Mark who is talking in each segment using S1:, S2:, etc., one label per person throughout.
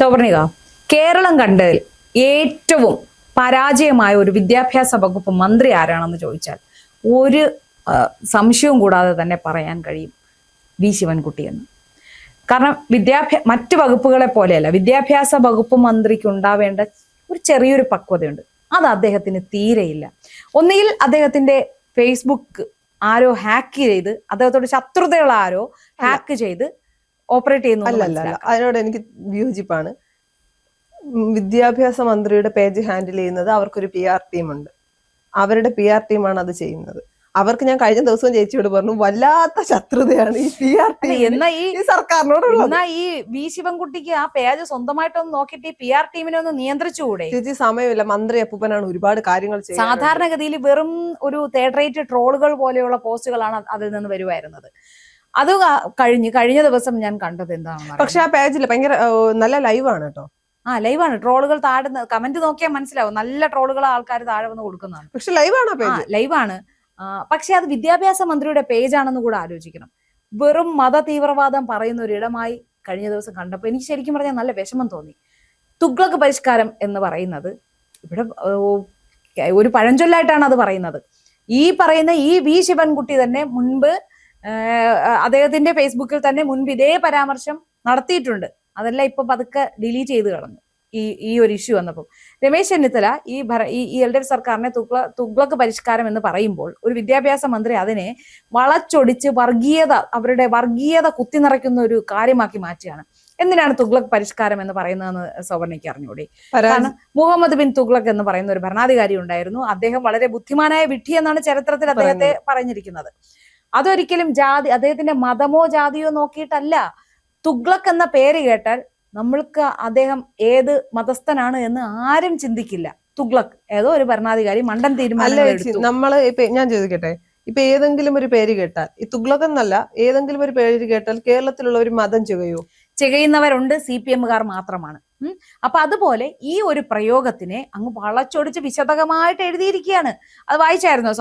S1: സൗവർണിക, കേരളം കണ്ടതിൽ ഏറ്റവും പരാജയമായ ഒരു വിദ്യാഭ്യാസ വകുപ്പ് മന്ത്രി ആരാണെന്ന് ചോദിച്ചാൽ ഒരു സംശയവും കൂടാതെ തന്നെ പറയാൻ കഴിയും വി ശിവൻകുട്ടി എന്ന്. കാരണം മറ്റു വകുപ്പുകളെ പോലെയല്ല, വിദ്യാഭ്യാസ വകുപ്പ് മന്ത്രിക്ക് ഉണ്ടാവേണ്ട ഒരു ചെറിയൊരു പക്വതയുണ്ട്. അത് അദ്ദേഹത്തിന് തീരെയില്ല. ഒന്നുകിൽ അദ്ദേഹത്തിന്റെ ഫേസ്ബുക്ക് ആരോ ഹാക്ക് ചെയ്ത്, അദ്ദേഹത്തോട് ശത്രുതയുള്ള ആരോ ഹാക്ക് ചെയ്ത് ഓപ്പറേറ്റ് ചെയ്യുന്നു.
S2: അതിനോട് എനിക്ക് വിയോജിപ്പാണ്. വിദ്യാഭ്യാസ മന്ത്രിയുടെ പേജ് ഹാൻഡിൽ ചെയ്യുന്നത് അവർക്കൊരു PR ടീമുണ്ട്. അവരുടെ PR ടീമാണ് അത് ചെയ്യുന്നത്. അവർക്ക് ഞാൻ കഴിഞ്ഞ ദിവസം ചേച്ചിയോട് പറഞ്ഞു, വല്ലാത്ത ശത്രുതയാണ് ഈ PR ടീം ഈ സർക്കാരിനോടുള്ളത്.
S1: എന്നാ ഈ വി ശിവൻകുട്ടിക്ക് ആ പേജ് സ്വന്തമായിട്ടൊന്ന് നോക്കിയിട്ട് ഈ PR ടീമിനെ ഒന്ന് നിയന്ത്രിച്ചുകൂടെ?
S2: ചേച്ചി സമയമില്ല, മന്ത്രി അപ്പൂപ്പനാണ് ഒരുപാട് കാര്യങ്ങൾ ചെയ്യുന്നത്.
S1: സാധാരണഗതിയിൽ വെറും ഒരു തേർഡ് റേറ്റ് ട്രോളുകൾ പോലെയുള്ള പോസ്റ്റുകളാണ് അതിൽ നിന്ന് വരുമായിരുന്നത്. അത് കഴിഞ്ഞ ദിവസം ഞാൻ കണ്ടത് എന്താണ്,
S2: പക്ഷെ ആ പേജിൽ ഭയങ്കര നല്ല ലൈവാണ് കേട്ടോ.
S1: ലൈവാണ്. ട്രോളുകൾ താഴെ കമന്റ് നോക്കിയാൽ മനസ്സിലാവും, നല്ല ട്രോളുകൾ ആൾക്കാർ താഴെ വന്ന് കൊടുക്കുന്നതാണ്.
S2: പക്ഷെ
S1: ലൈവാണ്. പക്ഷെ അത് വിദ്യാഭ്യാസ മന്ത്രിയുടെ പേജാണെന്ന് കൂടെ ആലോചിക്കണം. വെറും മത തീവ്രവാദം പറയുന്ന ഒരിടമായി കഴിഞ്ഞ ദിവസം കണ്ടപ്പോൾ എനിക്ക് ശരിക്കും പറഞ്ഞാൽ നല്ല വിഷമം തോന്നി. തുഗ്ലക്ക് പരിഷ്കാരം എന്ന് പറയുന്നത് ഇവിടെ ഒരു പഴഞ്ചൊല്ലായിട്ടാണ് അത് പറയുന്നത്. ഈ പറയുന്ന ഈ വി ശിവൻകുട്ടി തന്നെ മുൻപ് അദ്ദേഹത്തിന്റെ ഫേസ്ബുക്കിൽ തന്നെ മുൻപ് ഇതേ പരാമർശം നടത്തിയിട്ടുണ്ട്. അതെല്ലാം ഇപ്പൊ പതുക്കെ ഡിലീറ്റ് ചെയ്ത് കളഞ്ഞു ഈ ഒരു ഇഷ്യൂ വന്നപ്പോൾ. രമേശ് ചെന്നിത്തല ഈ LDF സർക്കാരിനെ തുഗ്ലക്ക് പരിഷ്കാരം എന്ന് പറയുമ്പോൾ ഒരു വിദ്യാഭ്യാസ മന്ത്രി അതിനെ വളച്ചൊടിച്ച് അവരുടെ വർഗീയത കുത്തിനിറയ്ക്കുന്ന ഒരു കാര്യമാക്കി മാറ്റിയാണ്. എന്തിനാണ് തുഗ്ലക്ക് പരിഷ്കാരം എന്ന് പറയുന്നതെന്ന് സൗവർണിക്ക് അറിഞ്ഞൂടെ? കാരണം മുഹമ്മദ് ബിൻ തുഗ്ലക്ക് എന്ന് പറയുന്ന ഒരു ഭരണാധികാരി ഉണ്ടായിരുന്നു. അദ്ദേഹം വളരെ ബുദ്ധിമാനായ വിഡ്ഢി എന്നാണ് ചരിത്രത്തിൽ അദ്ദേഹത്തെ പറഞ്ഞിരിക്കുന്നത്. അതൊരിക്കലും അദ്ദേഹത്തിന്റെ മതമോ ജാതിയോ നോക്കിയിട്ടല്ല. തുഗ്ലക്ക് എന്ന പേര് കേട്ടാൽ നമ്മൾക്ക് അദ്ദേഹം ഏത് മതസ്ഥനാണ് എന്ന് ആരും ചിന്തിക്കില്ല. തുഗ്ലക്ക് ഏതോ ഒരു ഭരണാധികാരി മണ്ടൻ തീരുമാനം.
S2: നമ്മള് ഞാൻ ചോദിക്കട്ടെ, ഇപ്പൊ ഏതെങ്കിലും ഒരു പേര് കേട്ടാൽ, ഈ തുഗ്ലക്ക് എന്നല്ല, ഏതെങ്കിലും ഒരു പേര് കേട്ടാൽ കേരളത്തിലുള്ള ഒരു മതം
S1: ചെയ്യുന്നവരുണ്ട്, CPM-കാർ മാത്രമാണ്. അപ്പൊ അതുപോലെ ഈ ഒരു പ്രയോഗത്തിനെ അങ്ങ് വളച്ചൊടിച്ച് വിശദമായിട്ട് എഴുതിയിരിക്കുകയാണ്. അത് വായിച്ചായിരുന്നോ?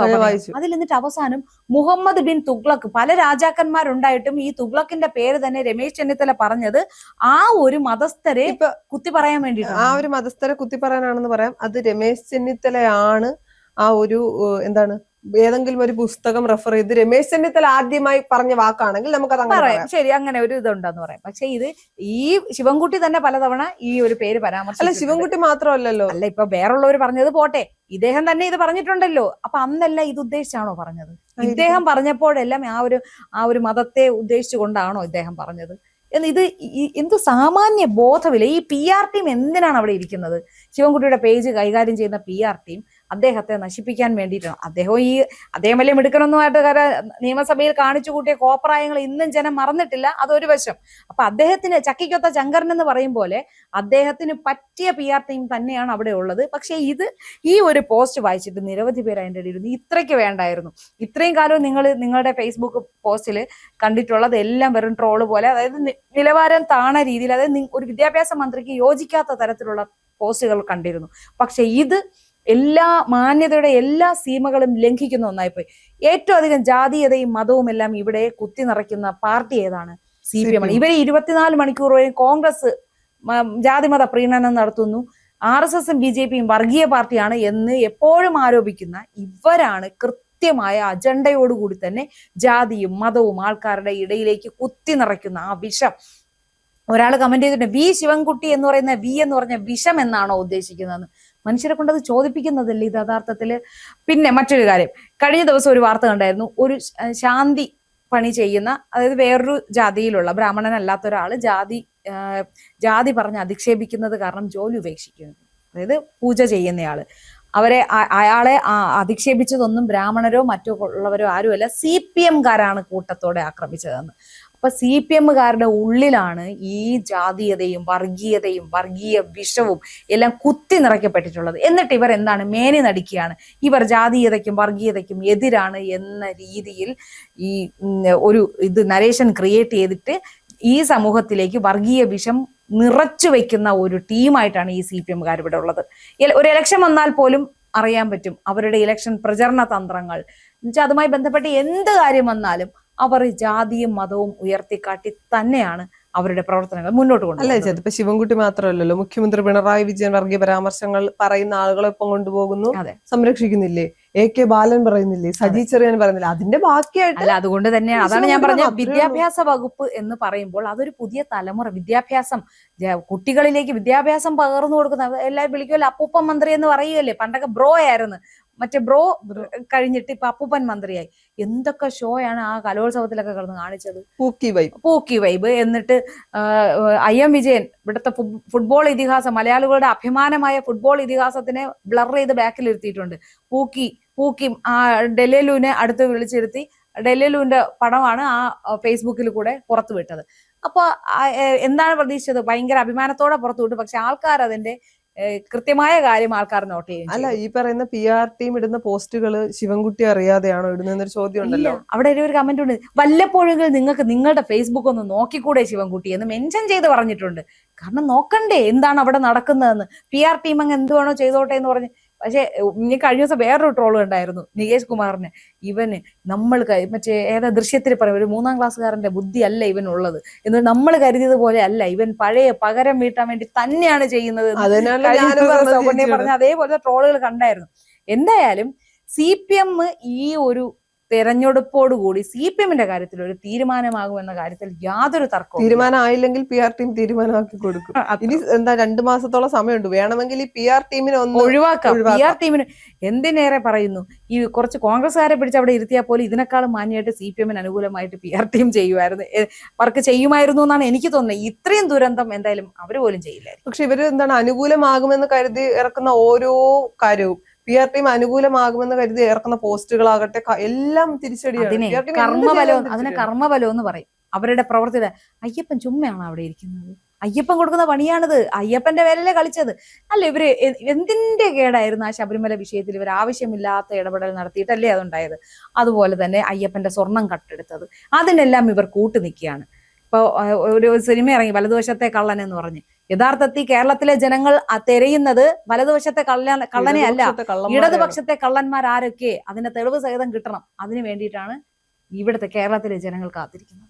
S1: അതിൽ എന്നിട്ട് അവസാനം മുഹമ്മദ് ബിൻ തുഗ്ലക്ക്, പല രാജാക്കന്മാരുണ്ടായിട്ടും ഈ തുഗ്ലക്കിന്റെ പേര് തന്നെ രമേശ് ചെന്നിത്തല പറഞ്ഞത് ആ ഒരു മതസ്ഥരെ കുത്തി പറയാൻ വേണ്ടിയിട്ട്,
S2: ആ ഒരു മതസ്ഥരെ കുത്തി പറയാനാണെന്ന് പറയാം. അത് രമേശ് ചെന്നിത്തലയാണ് ആ ഒരു എന്താണ്, ഏതെങ്കിലും ഒരു പുസ്തകം റെഫർ ചെയ്ത് രമേശ് ചെന്നിത്തല ആദ്യമായി പറഞ്ഞ വാക്കാണെങ്കിൽ നമുക്കത്
S1: പറയാം. ശരി, അങ്ങനെ ഒരു ഇതുണ്ടെന്ന് പറയാം. പക്ഷെ ഇത് ഈ ശിവൻകുട്ടി തന്നെ പലതവണ ഈ ഒരു പേര് പരാമർശിച്ചു.
S2: അല്ല, ശിവൻകുട്ടി മാത്രമല്ലല്ലോ.
S1: അല്ല, ഇപ്പൊ വേറുള്ളവർ പറഞ്ഞത് പോട്ടെ, ഇദ്ദേഹം തന്നെ ഇത് പറഞ്ഞിട്ടുണ്ടല്ലോ. അപ്പൊ അന്നല്ല ഇത് ഉദ്ദേശിച്ചാണോ പറഞ്ഞത്? ഇദ്ദേഹം പറഞ്ഞപ്പോഴെല്ലാം ആ ഒരു മതത്തെ ഉദ്ദേശിച്ചുകൊണ്ടാണോ ഇദ്ദേഹം പറഞ്ഞത്? ഇത് എന്ത് സാമാന്യ ബോധമില്ല. ഈ PR ടീം എന്തിനാണ് അവിടെ ഇരിക്കുന്നത്? ശിവൻകുട്ടിയുടെ പേജ് കൈകാര്യം ചെയ്യുന്ന PR ടീം അദ്ദേഹത്തെ നശിപ്പിക്കാൻ വേണ്ടിയിട്ടാണ്. അദ്ദേഹം വലിയ മിടുക്കനൊന്നുമായിട്ട് നിയമസഭയിൽ കാണിച്ചു കൂട്ടിയ കോപ്രായങ്ങൾ ഇന്നും ജനം മറന്നിട്ടില്ല. അതൊരു വശം. അപ്പൊ അദ്ദേഹത്തിന് ചക്കിക്കൊത്ത ചങ്കരൻ എന്ന് പറയും പോലെ അദ്ദേഹത്തിന് പറ്റിയ PR ടീം തന്നെയാണ് അവിടെ ഉള്ളത്. പക്ഷെ ഈ ഒരു പോസ്റ്റ് വായിച്ചിട്ട് നിരവധി പേര് അതിൻ്റെ ഇടയിൽ ഇത്രയ്ക്ക് വേണ്ടായിരുന്നു. ഇത്രയും കാലം നിങ്ങളുടെ ഫേസ്ബുക്ക് പോസ്റ്റിൽ കണ്ടിട്ടുള്ളത് എല്ലാം വെറും ട്രോള് പോലെ, അതായത് നിലവാരം താണ രീതിയിൽ, അതായത് ഒരു വിദ്യാഭ്യാസ മന്ത്രിക്ക് യോജിക്കാത്ത തരത്തിലുള്ള പോസ്റ്റുകൾ കണ്ടിരുന്നു. പക്ഷെ ഇത് എല്ലാ മാന്യതയുടെ എല്ലാ സീമകളും ലംഘിക്കുന്ന ഒന്നായിപ്പോയി. ഏറ്റവും അധികം ജാതീയതയും മതവും എല്ലാം ഇവിടെ കുത്തി നിറയ്ക്കുന്ന പാർട്ടി ഏതാണ്? CPM ആണ്. ഇവര് 24 മണിക്കൂർ വരെ കോൺഗ്രസ് ജാതിമത പ്രീണനം നടത്തുന്നു, RSSും BJPയും വർഗീയ പാർട്ടിയാണ് എന്ന് എപ്പോഴും ആരോപിക്കുന്ന ഇവരാണ് കൃത്യമായ അജണ്ടയോടുകൂടി തന്നെ ജാതിയും മതവും ആൾക്കാരുടെ ഇടയിലേക്ക് കുത്തി നിറയ്ക്കുന്ന ആ വിഷം. ഒരാൾ കമന്റ് ചെയ്തിട്ടുണ്ട്, വി ശിവൻകുട്ടി എന്ന് പറയുന്ന എന്ന് പറഞ്ഞ വിഷം എന്നാണോ ഉദ്ദേശിക്കുന്നതെന്ന്. മനുഷ്യരെ കൊണ്ടത് ചോദിപ്പിക്കുന്നതല്ലേ ഇത് യഥാർത്ഥത്തില്. പിന്നെ മറ്റൊരു കാര്യം, കഴിഞ്ഞ ദിവസം ഒരു വാർത്ത കണ്ടായിരുന്നു. ഒരു ശാന്തി പണി ചെയ്യുന്ന, അതായത് വേറൊരു ജാതിയിലുള്ള ബ്രാഹ്മണനല്ലാത്ത ഒരാള് ജാതി പറഞ്ഞ് അധിക്ഷേപിക്കുന്നത് കാരണം ജോലി ഉപേക്ഷിക്കുന്നു. അതായത് പൂജ ചെയ്യുന്നയാള് അയാളെ അധിക്ഷേപിച്ചതൊന്നും ബ്രാഹ്മണരോ മറ്റോ ഉള്ളവരോ ആരുമല്ല, CPM-കാരാണ് കൂട്ടത്തോടെ ആക്രമിച്ചതെന്ന്. അപ്പൊ CPM-കാരുടെ ഉള്ളിലാണ് ഈ ജാതീയതയും വർഗീയ വിഷവും എല്ലാം കുത്തി നിറയ്ക്കപ്പെട്ടിട്ടുള്ളത്. എന്നിട്ട് ഇവർ എന്താണ് മേനി നടിക്കുകയാണ്, ഇവർ ജാതീയതയ്ക്കും വർഗീയതയ്ക്കും എതിരാണ് എന്ന രീതിയിൽ ഇത് നരേഷൻ ക്രിയേറ്റ് ചെയ്തിട്ട് ഈ സമൂഹത്തിലേക്ക് വർഗീയ വിഷം നിറച്ചു വെക്കുന്ന ഒരു ടീമായിട്ടാണ് ഈ CPM-കാർ ഇവിടെ ഉള്ളത്. ഒരു ഇലക്ഷൻ വന്നാൽ പോലും അറിയാൻ പറ്റും അവരുടെ ഇലക്ഷൻ പ്രചരണ തന്ത്രങ്ങൾ. എന്നുവെച്ചാൽ അതുമായി ബന്ധപ്പെട്ട് എന്ത് കാര്യം വന്നാലും അവർ ജാതിയും മതവും ഉയർത്തിക്കാട്ടി തന്നെയാണ് അവരുടെ പ്രവർത്തനങ്ങൾ മുന്നോട്ട്
S2: അല്ല
S1: കൊണ്ടുപോകുന്നത്.
S2: ചേച്ചി, ഇപ്പൊ ശിവൻകുട്ടി മാത്രമല്ലല്ലോ, മുഖ്യമന്ത്രി പിണറായി വിജയൻ വർഗീയ പരാമർശങ്ങൾ പറയുന്ന ആളുകളൊപ്പം കൊണ്ടുപോകുന്നു,
S1: അതെ.
S2: സംരക്ഷിക്കുന്നില്ലേ? AK ബാലൻ പറയുന്നില്ലേ? സജി ചെറിയാൻ പറയുന്നില്ലേ? അതിന്റെ ബാക്കിയായിട്ട്
S1: അല്ല, അതുകൊണ്ട് തന്നെ അതാണ് ഞാൻ
S2: ശിവൻകുട്ടി
S1: പറഞ്ഞത്,
S2: മാത്രമേ ഉള്ളൂ.
S1: വിദ്യാഭ്യാസ വകുപ്പ് എന്ന് പറയുമ്പോൾ അതൊരു പുതിയ തലമുറ വിദ്യാഭ്യാസം, കുട്ടികളിലേക്ക് വിദ്യാഭ്യാസം പകർന്നു കൊടുക്കുന്ന, എല്ലാവരും വിളിക്കുമല്ലോ അപ്പൂപ്പൻ മന്ത്രി എന്ന് പറയുമല്ലേ, പണ്ടൊക്കെ ബ്രോ ആയിരുന്നു, മറ്റേ ബ്രോ കഴിഞ്ഞിട്ട് ഇപ്പൊ അപ്പൂപ്പൻ മന്ത്രിയായി. എന്തൊക്കെ ഷോയാണ് ആ കലോത്സവത്തിലൊക്കെ കിടന്ന് കാണിച്ചത്, പൂക്കി വൈബ്. എന്നിട്ട് IM വിജയൻ ഇവിടുത്തെ ഫുട്ബോൾ ഇതിഹാസം, മലയാളികളുടെ അഭിമാനമായ ഫുട്ബോൾ ഇതിഹാസത്തിനെ ബ്ലർ ചെയ്ത് ബാക്കിലിരുത്തിയിട്ടുണ്ട്. പൂക്കി ആ ഡെല്ലുവിനെ അടുത്ത് വിളിച്ചിരുത്തി, ഡെല്ലുവിന്റെ പടമാണ് ആ ഫേസ്ബുക്കിൽ കൂടെ പുറത്തു വിട്ടത്. അപ്പൊ എന്താണ് പ്രതീക്ഷിച്ചത്? ഭയങ്കര അഭിമാനത്തോടെ പുറത്തു വിട്ടു. പക്ഷെ ആൾക്കാർ അതിന്റെ കൃത്യമായ കാര്യം ആൾക്കാർ നോട്ട് ചെയ്യും.
S2: അല്ല, ഈ പറയുന്ന PR ടീം ഇടുന്ന പോസ്റ്റുകൾ ശിവൻകുട്ടി അറിയാതെയാണോ ഇടുന്നൊരു ചോദ്യം ഉണ്ടല്ലോ.
S1: അവിടെ ഒരു കമന്റ് ഉണ്ട്, വല്ലപ്പോഴെങ്കിലും നിങ്ങൾക്ക് നിങ്ങളുടെ ഫേസ്ബുക്ക് ഒന്ന് നോക്കിക്കൂടെ ശിവൻകുട്ടി എന്ന് മെൻഷൻ ചെയ്ത് പറഞ്ഞിട്ടുണ്ട്. കാരണം നോക്കണ്ടേ എന്താണ് അവിടെ നടക്കുന്നതെന്ന്. PR ടീം അങ്ങ് എന്ത് വേണോ ചെയ്തോട്ടെ എന്ന് പറഞ്ഞ്. പക്ഷെ ഇനി കഴിഞ്ഞ ദിവസം വേറൊരു ട്രോള് ഉണ്ടായിരുന്നു, നികേഷ് കുമാറിന്. ഇവന് നമ്മൾ മറ്റേ ഏതാ ദൃശ്യത്തിൽ പറയും, ഒരു 3ാം ക്ലാസ്സുകാരന്റെ ബുദ്ധി അല്ല ഇവനുള്ളത് എന്ന് നമ്മൾ കരുതിയത് പോലെ അല്ല, ഇവൻ പഴയ പകരം വീട്ടാൻ വേണ്ടി തന്നെയാണ് ചെയ്യുന്നത് പറഞ്ഞ അതേപോലത്തെ ട്രോളുകൾ കണ്ടായിരുന്നു. എന്തായാലും CPM ഈ ഒരു തെരഞ്ഞെടുപ്പോടുകൂടി CPM-ന്റെ കാര്യത്തിൽ ഒരു തീരുമാനമാകുമെന്ന കാര്യത്തിൽ യാതൊരു തർക്കവും.
S2: തീരുമാനമായില്ലെങ്കിൽ PR ടീം തീരുമാനമാക്കി കൊടുക്കും. ഇനി എന്താ 2 മാസത്തോളം സമയമുണ്ട്, വേണമെങ്കിൽ ഈ PR ടീമിനെ ഒന്ന്
S1: ഒഴിവാക്കാം. PR ടീമിന് എന്തിനേറെ പറയുന്നു, ഈ കുറച്ച് കോൺഗ്രസ്സുകാരെ പിടിച്ച് അവിടെ ഇരുത്തിയാൽ പോലും ഇതിനേക്കാളും മാന്യമായിട്ട് CPM-ന് അനുകൂലമായിട്ട് PR ടീം ചെയ്യുമായിരുന്നു, വർക്ക് ചെയ്യുമായിരുന്നു എന്നാണ് എനിക്ക് തോന്നുന്നത്. ഇത്രയും ദുരന്തം എന്തായാലും അവര് പോലും ചെയ്യില്ലായിരുന്നു.
S2: പക്ഷെ ഇവര് എന്താണ് അനുകൂലമാകുമെന്ന് കരുതി ഇറക്കുന്ന ഓരോ കാര്യവും, PR ടീം അനുകൂലമാകുമെന്ന് കരുതി ഇറക്കുന്ന പോസ്റ്റുകളാകട്ടെ എല്ലാം തിരിച്ചടിയാണ്.
S1: അതിനെ കർമ്മബലം എന്ന് പറയും. അവരുടെ പ്രവർത്തിയുടെ അയ്യപ്പൻ ചുമ്മയാണ് അവിടെ ഇരിക്കുന്നത്, അയ്യപ്പൻ കൊടുക്കുന്ന പണിയാണിത്, അയ്യപ്പന്റെ പേരല്ലേ കളിച്ചത്. അല്ല, ഇവര് എന്തിന്റെ കേടായിരുന്നു ആ ശബരിമല വിഷയത്തിൽ ഇവർ ആവശ്യമില്ലാത്ത ഇടപെടൽ നടത്തിയിട്ടല്ലേ അതുണ്ടായത്. അതുപോലെ തന്നെ അയ്യപ്പന്റെ സ്വർണം കട്ടെടുത്തത്, അതിനെല്ലാം ഇവർ കൂട്ടുനിൽക്കുകയാണ്. ഇപ്പൊ ഒരു സിനിമ ഇറങ്ങി വലതുവശത്തെ കള്ളൻ എന്ന് പറഞ്ഞ്. യഥാർത്ഥത്തിൽ കേരളത്തിലെ ജനങ്ങൾ തിരയുന്നത് വലതുവശത്തെ കള്ളനെ അല്ല, ഇടതുപക്ഷത്തെ കള്ളന്മാർ ആരൊക്കെ, അതിന്റെ തെളിവ് സഹിതം കിട്ടണം. അതിനു വേണ്ടിയിട്ടാണ് ഇവിടുത്തെ കേരളത്തിലെ ജനങ്ങൾ കാത്തിരിക്കുന്നത്.